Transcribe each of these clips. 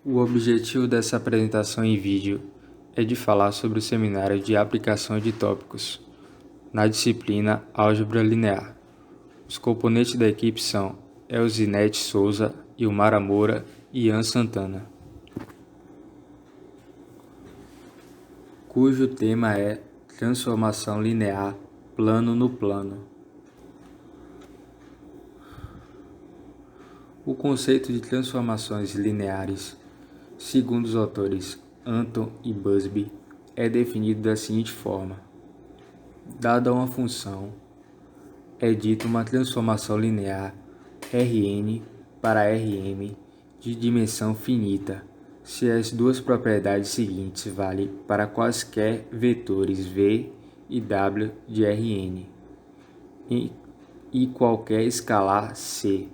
O objetivo dessa apresentação em vídeo é de falar sobre o seminário de aplicação de tópicos na disciplina Álgebra Linear. Os componentes da equipe são Elzinete Souza, Ilmara Moura e Ian Santana, cujo tema é Transformação Linear Plano no Plano. O conceito de transformações lineares, segundo os autores Anton e Busby, é definido da seguinte forma: dada uma função, é dita uma transformação linear Rn para Rm de dimensão finita, se as duas propriedades seguintes valem para quaisquer vetores v e w de Rn e qualquer escalar c.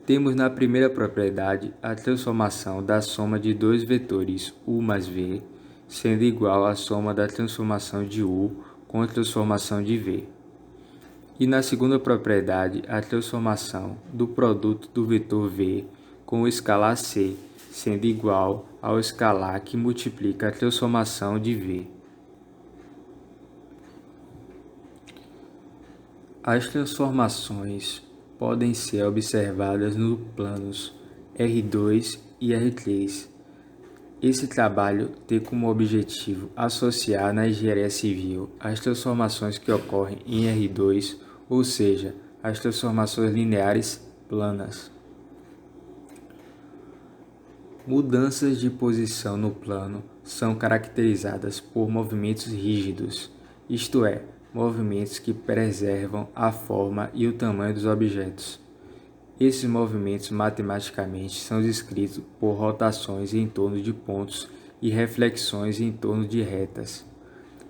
Temos na primeira propriedade a transformação da soma de dois vetores u mais v, sendo igual à soma da transformação de u com a transformação de v. E na segunda propriedade, a transformação do produto do vetor v com o escalar c, sendo igual ao escalar que multiplica a transformação de v. As transformações podem ser observadas nos planos R2 e R3. Esse trabalho tem como objetivo associar na engenharia civil as transformações que ocorrem em R2, ou seja, as transformações lineares planas. Mudanças de posição no plano são caracterizadas por movimentos rígidos, isto é, movimentos que preservam a forma e o tamanho dos objetos. Esses movimentos matematicamente são descritos por rotações em torno de pontos e reflexões em torno de retas.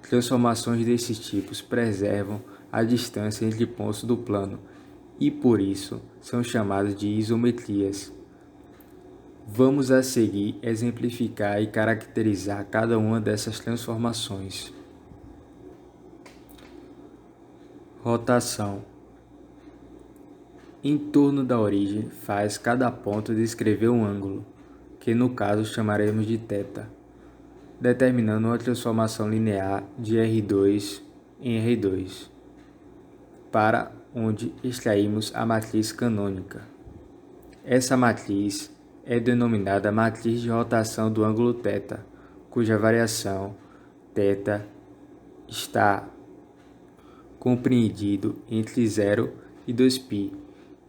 Transformações desses tipos preservam a distância entre pontos do plano e, por isso, são chamadas de isometrias. Vamos a seguir exemplificar e caracterizar cada uma dessas transformações. Rotação. Em torno da origem faz cada ponto descrever um ângulo, que no caso chamaremos de θ, determinando uma transformação linear de R2 em R2, para onde extraímos a matriz canônica. Essa matriz é denominada matriz de rotação do ângulo θ, cuja variação θ está compreendido entre 0 e 2π.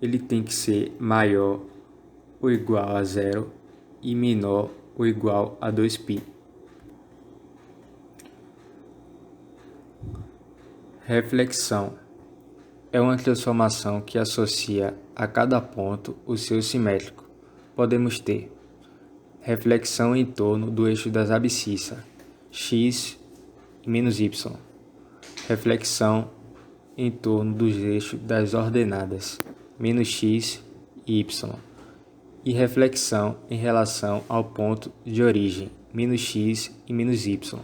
Ele tem que ser maior ou igual a 0 e menor ou igual a 2π. Reflexão é uma transformação que associa a cada ponto o seu simétrico. Podemos ter reflexão em torno do eixo das abscissas, x e menos y. Reflexão em torno dos eixos das ordenadas, menos x e y. E reflexão em relação ao ponto de origem, menos x e menos y.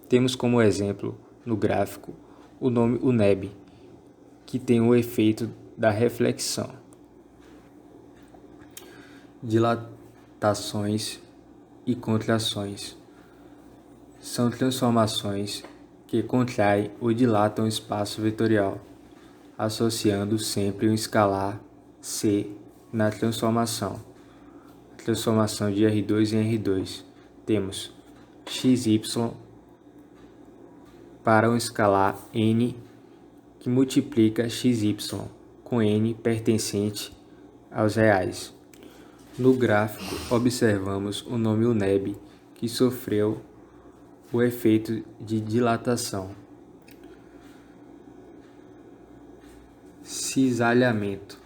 Temos como exemplo, no gráfico, o nome UNEB, que tem o efeito da reflexão. Dilatações e contrações são transformações que contraem ou dilatam o espaço vetorial, associando sempre um escalar c na transformação. Transformação de R2 em R2. Temos xy para um escalar n que multiplica xy com n pertencente aos reais. No gráfico, observamos o nome UNEB, que sofreu o efeito de dilatação. Cisalhamento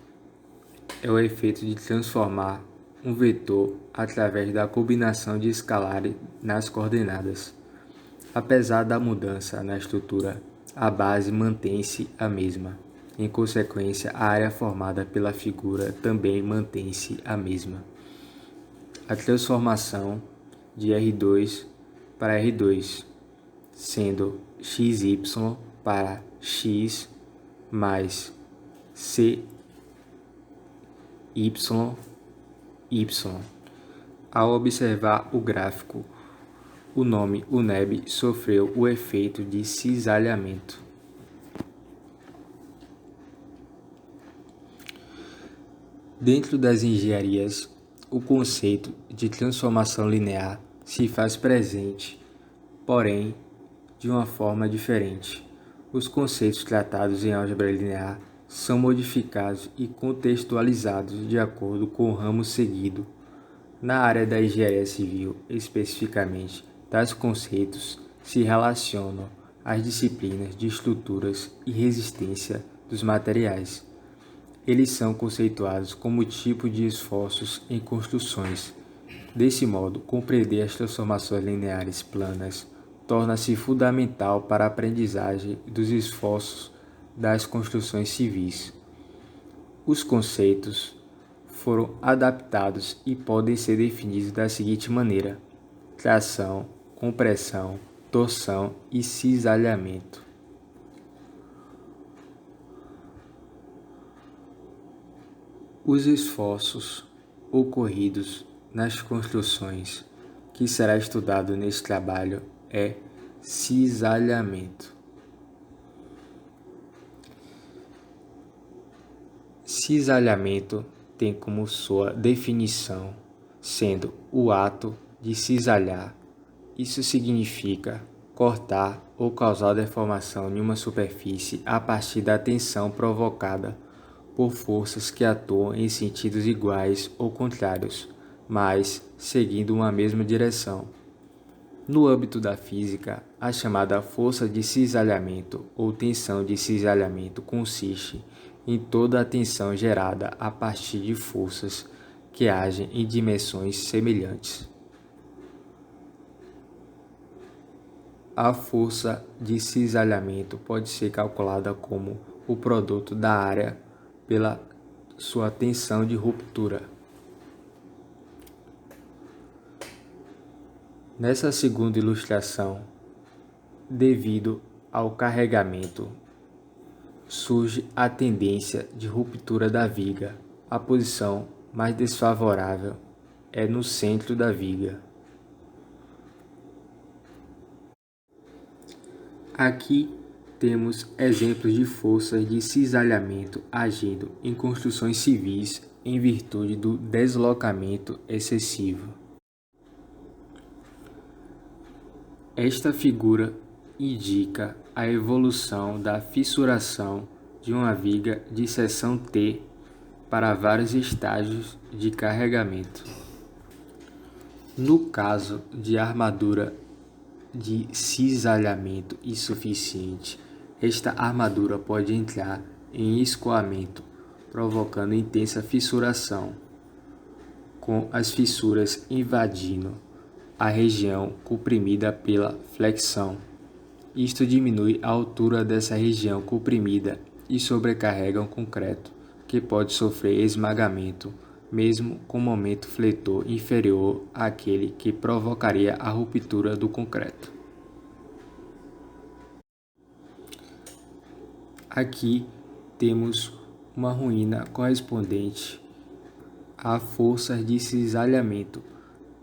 é o efeito de transformar um vetor através da combinação de escalares nas coordenadas. Apesar da mudança na estrutura, a base mantém-se a mesma. Em consequência, a área formada pela figura também mantém-se a mesma. A transformação de R2 para R2, sendo xy para x mais cy, y. Ao observar o gráfico, o nome UNEB sofreu o efeito de cisalhamento. Dentro das engenharias, o conceito de transformação linear se faz presente, porém, de uma forma diferente. Os conceitos tratados em álgebra linear são modificados e contextualizados de acordo com o ramo seguido. Na área da engenharia civil, especificamente, tais conceitos se relacionam às disciplinas de estruturas e resistência dos materiais. Eles são conceituados como tipo de esforços em construções. Desse modo, compreender as transformações lineares planas torna-se fundamental para a aprendizagem dos esforços das construções civis. Os conceitos foram adaptados e podem ser definidos da seguinte maneira: tração, compressão, torção e cisalhamento. Os esforços ocorridos nas construções que será estudado neste trabalho é cisalhamento. Cisalhamento tem como sua definição sendo o ato de cisalhar. Isso significa cortar ou causar deformação em uma superfície a partir da tensão provocada por forças que atuam em sentidos iguais ou contrários, mas seguindo uma mesma direção. No âmbito da física, a chamada força de cisalhamento ou tensão de cisalhamento consiste em toda a tensão gerada a partir de forças que agem em dimensões semelhantes. A força de cisalhamento pode ser calculada como o produto da área pela sua tensão de ruptura. Nessa segunda ilustração, devido ao carregamento, surge a tendência de ruptura da viga. A posição mais desfavorável é no centro da viga. Aqui temos exemplos de forças de cisalhamento agindo em construções civis em virtude do deslocamento excessivo. Esta figura indica a evolução da fissuração de uma viga de seção T para vários estágios de carregamento. No caso de armadura de cisalhamento insuficiente, esta armadura pode entrar em escoamento, provocando intensa fissuração, com as fissuras invadindo a região comprimida pela flexão. Isto diminui a altura dessa região comprimida e sobrecarrega o concreto, que pode sofrer esmagamento, mesmo com momento fletor inferior àquele que provocaria a ruptura do concreto. Aqui temos uma ruína correspondente à força de cisalhamento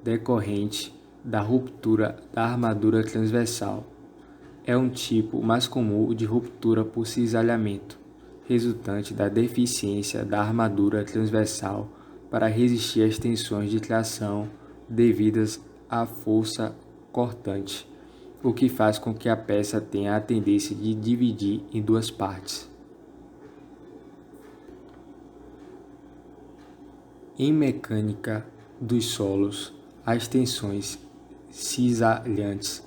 decorrente da ruptura da armadura transversal. É um tipo mais comum de ruptura por cisalhamento, resultante da deficiência da armadura transversal para resistir às tensões de tração devidas à força cortante, o que faz com que a peça tenha a tendência de dividir em duas partes. Em mecânica dos solos, as tensões cisalhantes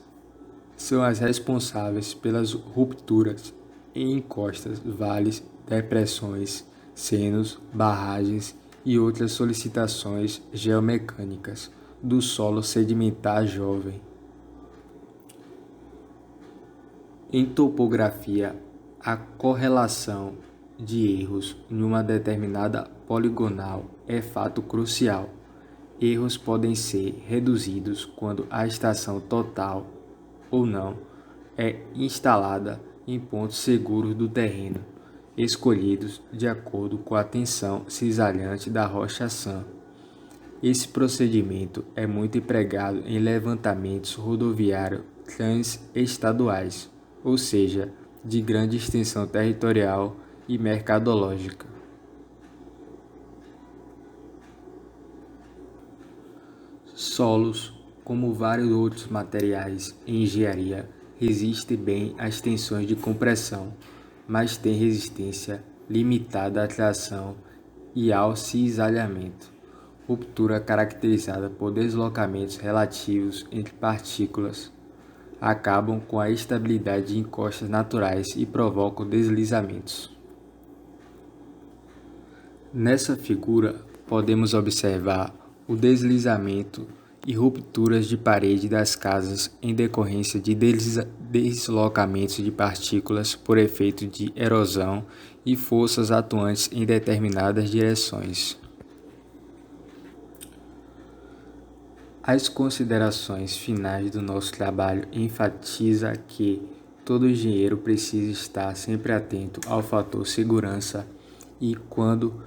são as responsáveis pelas rupturas em encostas, vales, depressões, senos, barragens e outras solicitações geomecânicas do solo sedimentar jovem. Em topografia, a correlação de erros em uma determinada poligonal é fato crucial. Erros podem ser reduzidos quando a estação total ou não é instalada em pontos seguros do terreno, escolhidos de acordo com a tensão cisalhante da rocha-sã. Esse procedimento é muito empregado em levantamentos rodoviários transestaduais, ou seja, de grande extensão territorial e mercadológica. Solos, como vários outros materiais em engenharia, resistem bem às tensões de compressão, mas têm resistência limitada à tração e ao cisalhamento. Ruptura caracterizada por deslocamentos relativos entre partículas acabam com a estabilidade de encostas naturais e provocam deslizamentos. Nessa figura, podemos observar o deslizamento e rupturas de parede das casas em decorrência de deslocamentos de partículas por efeito de erosão e forças atuantes em determinadas direções. As considerações finais do nosso trabalho enfatizam que todo engenheiro precisa estar sempre atento ao fator segurança e, quando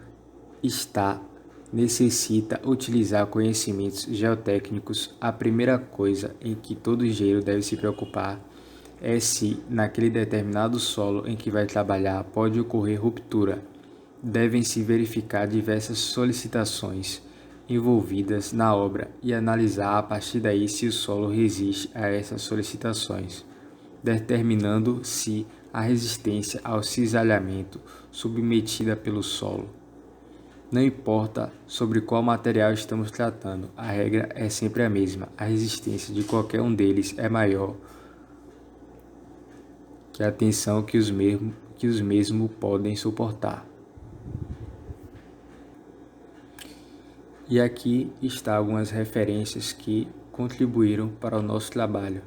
necessita utilizar conhecimentos geotécnicos, a primeira coisa em que todo engenheiro deve se preocupar é se, naquele determinado solo em que vai trabalhar, pode ocorrer ruptura. Devem-se verificar diversas solicitações envolvidas na obra e analisar a partir daí se o solo resiste a essas solicitações, determinando se a resistência ao cisalhamento submetida pelo solo. Não importa sobre qual material estamos tratando, a regra é sempre a mesma: a resistência de qualquer um deles é maior que a tensão que os mesmos podem suportar. E aqui estão algumas referências que contribuíram para o nosso trabalho.